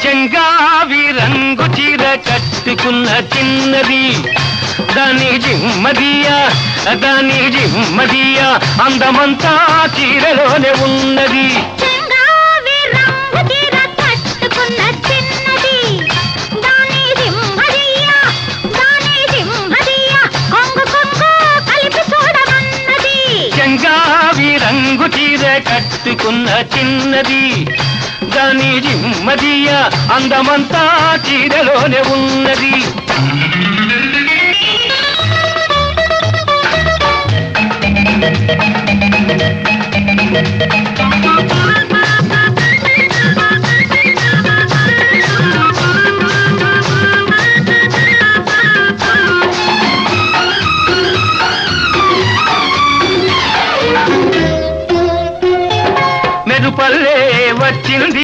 చెంగావి రంగు చీర కట్టుకున్న చిన్నది దాని జిమ్మదియా దాని జిమ్మదియా అందమంతా చీరలోనే ఉన్నది చెంగావి రంగు చీర కట్టుకున్న చిన్నది దాని జిమ్మదియా దాని జిమ్మదియా కొంగు కొంగు కలిపి చూడమన్నది చెంగావి రంగు చీర కట్టుకున్న చిన్నది దాని జిమ్మదియా అందమంతా చీరలోనే ఉన్నది